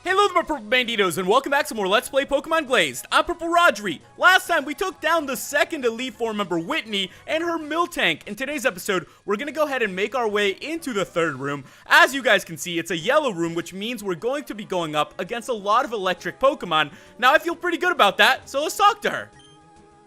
Hello there, my Purple Banditos, and welcome back to more Let's Play Pokemon Glazed. I'm PurpleRodri. Last time, we took down the second Elite Four member, Whitney, and her Miltank. In today's episode, we're going to go ahead and make our way into the third room. As you guys can see, it's a yellow room, which means we're going to be going up against a lot of electric Pokemon. Now, I feel pretty good about that, so let's talk to her.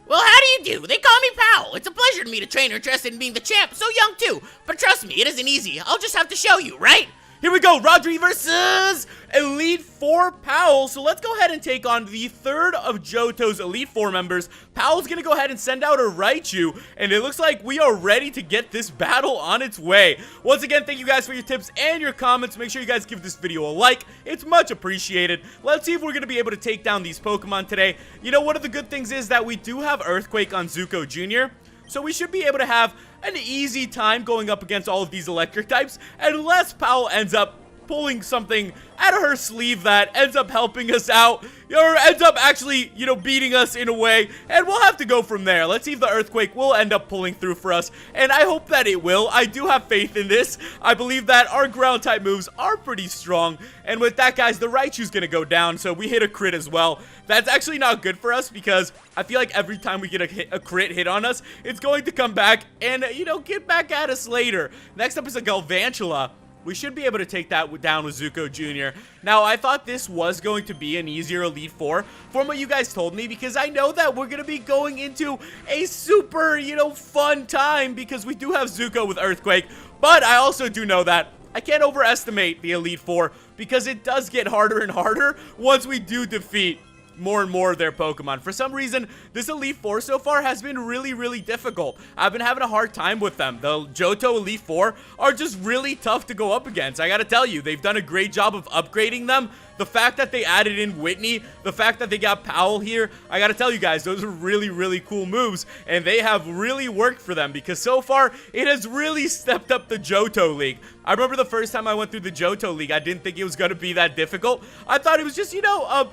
Well, how do you do? They call me Powell. It's a pleasure to meet a trainer interested in being the champ, so young too. But trust me, it isn't easy. I'll just have to show you, right? Here we go, Rodri versus Elite Four Powell. So let's go ahead and take on the third of Johto's Elite Four members. Powell's gonna go ahead and send out a Raichu, and it looks like we are ready to get this battle on its way. Once again, thank you guys for your tips and your comments. Make sure you guys give this video a like. It's much appreciated. Let's see if we're gonna be able to take down these Pokemon today. You know, one of the good things is that we do have Earthquake on Zuko Jr., so we should be able to have an easy time going up against all of these electric types, unless Powell ends up pulling something out of her sleeve that ends up helping us out, or ends up actually, you know, beating us in a way, and we'll have to go from there. Let's see if the Earthquake will end up pulling through for us, and I hope that it will. I do have faith in this. I believe that our ground type moves are pretty strong, and with that, guys, the Raichu's gonna go down, so we hit a crit as well. That's actually not good for us, because I feel like every time we get a crit hit on us, it's going to come back and, you know, get back at us later. Next up is a Galvantula. We should be able to take that down with Zuko Jr. Now, I thought this was going to be an easier Elite Four from what you guys told me, because I know that we're going to be going into a super, you know, fun time, because we do have Zuko with Earthquake, but I also do know that I can't overestimate the Elite Four, because it does get harder and harder once we do defeat more and more of their Pokemon. For some reason, this Elite Four so far has been really difficult. I've been having a hard time with them. The Johto Elite Four are just really tough to go up against. I gotta tell you, they've done a great job of upgrading them. The fact that they added in Whitney, the fact that they got Powell here, I gotta tell you guys, those are really cool moves, and they have really worked for them, because so far, it has really stepped up the Johto League. I remember the first time I went through the Johto League, I didn't think it was gonna be that difficult. I thought it was just, you know,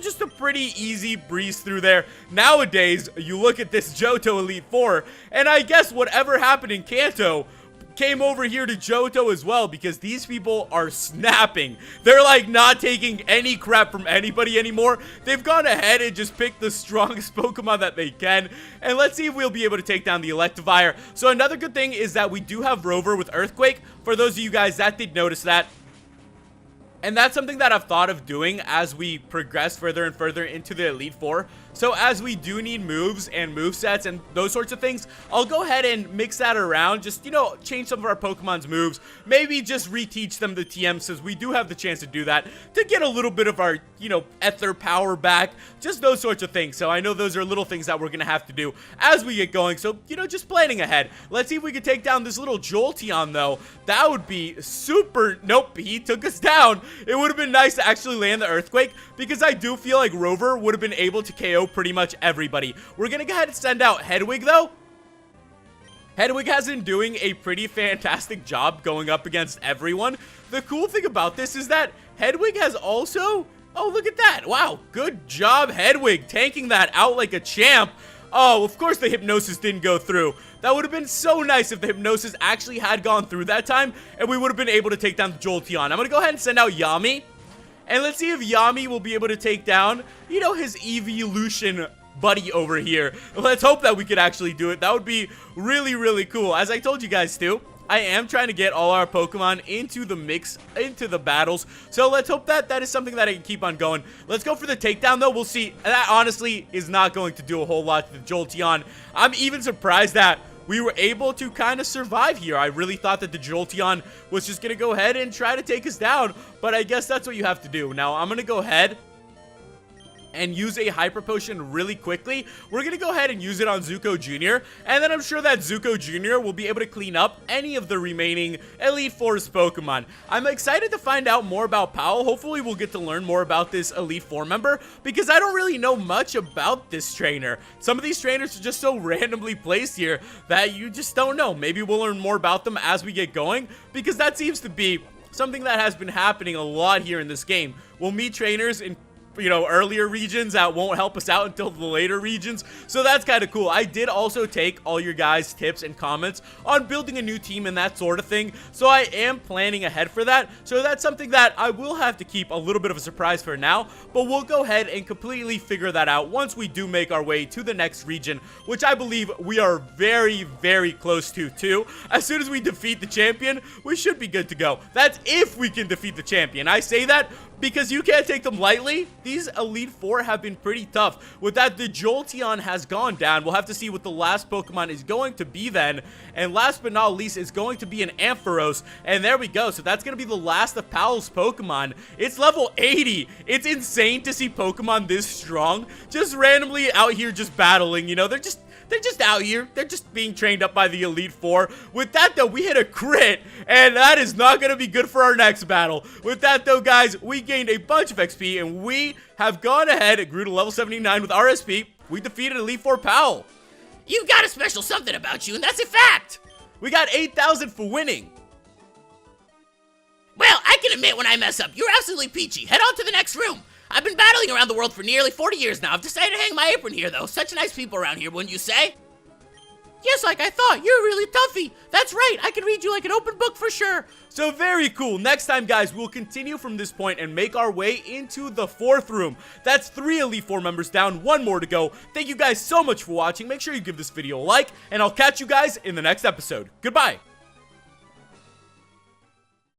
just a pretty easy breeze through there. Nowadays, you look at this Johto Elite Four, and I guess whatever happened in Kanto came over here to Johto as well, because these people are snapping. They're like not taking any crap from anybody anymore. They've gone ahead and just picked the strongest Pokemon that they can, and let's see if we'll be able to take down the Electivire. So another good thing is that we do have Rover with Earthquake, for those of you guys that did notice that. And that's something that I've thought of doing as we progress further and further into the Elite Four. So as we do need moves and movesets and those sorts of things, I'll go ahead and mix that around. Just, you know, change some of our Pokemon's moves. Maybe just reteach them the TM, since we do have the chance to do that, to get a little bit of our, you know, ether power back. Just those sorts of things. So I know those are little things that we're going to have to do as we get going. So, you know, just planning ahead. Let's see if we can take down this little Jolteon, though. That would be super... Nope, he took us down. It would have been nice to actually land the Earthquake, because I do feel like Rover would have been able to KO pretty much everybody. We're gonna go ahead and send out Hedwig, though. Hedwig has been doing a pretty fantastic job going up against everyone. The cool thing about this is that Hedwig has also... Oh, look at that. Wow, good job, Hedwig, tanking that out like a champ. Oh, of course the Hypnosis didn't go through. That would have been so nice if the Hypnosis actually had gone through that time, and we would have been able to take down the Jolteon. I'm going to go ahead and send out Yami, and let's see if Yami will be able to take down, you know, his evolution buddy over here. Let's hope that we could actually do it. That would be really cool. As I told you guys too, I am trying to get all our Pokemon into the mix, into the battles. So let's hope that that is something that I can keep on going. Let's go for the takedown, though. We'll see. That honestly is not going to do a whole lot to the Jolteon. I'm even surprised that we were able to kind of survive here. I really thought that the Jolteon was just going to go ahead and try to take us down, but I guess that's what you have to do. Now, I'm going to go ahead and use a Hyper Potion really quickly. We're going to go ahead and use it on Zuko Jr., and then I'm sure that Zuko Jr. will be able to clean up any of the remaining Elite Four's Pokemon. I'm excited to find out more about Powell. Hopefully, we'll get to learn more about this Elite Four member, because I don't really know much about this trainer. Some of these trainers are just so randomly placed here that you just don't know. Maybe we'll learn more about them as we get going, because that seems to be something that has been happening a lot here in this game. We'll meet trainers in you know, earlier regions that won't help us out until the later regions. So that's kind of cool. I did also take all your guys' tips and comments on building a new team and that sort of thing. So I am planning ahead for that. So that's something that I will have to keep a little bit of a surprise for now, but we'll go ahead and completely figure that out once we do make our way to the next region, which I believe we are very, very close to too. As soon as we defeat the champion, we should be good to go. That's if we can defeat the champion. I say that because you can't take them lightly. These Elite Four have been pretty tough. With that, the Jolteon has gone down. We'll have to see what the last Pokemon is going to be then. And last but not least is going to be an Ampharos. And there we go. So that's going to be the last of Powell's Pokemon. It's level 80. It's insane to see Pokemon this strong. Just randomly out here just battling, you know. They're just out here. They're just being trained up by the Elite Four. With that, though, we hit a crit, and that is not going to be good for our next battle. With that, though, guys, we gained a bunch of XP, and we have gone ahead and grew to level 79 with RSP. We defeated Elite Four Powell. You've got a special something about you, and that's a fact. We got 8,000 for winning. Well, I can admit when I mess up. You're absolutely peachy. Head on to the next room. I've been battling around the world for nearly 40 years now. I've decided to hang my apron here, though. Such nice people around here, wouldn't you say? Yes, like I thought. You're really toughy. That's right. I can read you like an open book for sure. So very cool. Next time, guys, we'll continue from this point and make our way into the 4th room. That's 3 Elite Four members down, 1 more to go. Thank you guys so much for watching. Make sure you give this video a like, and I'll catch you guys in the next episode. Goodbye.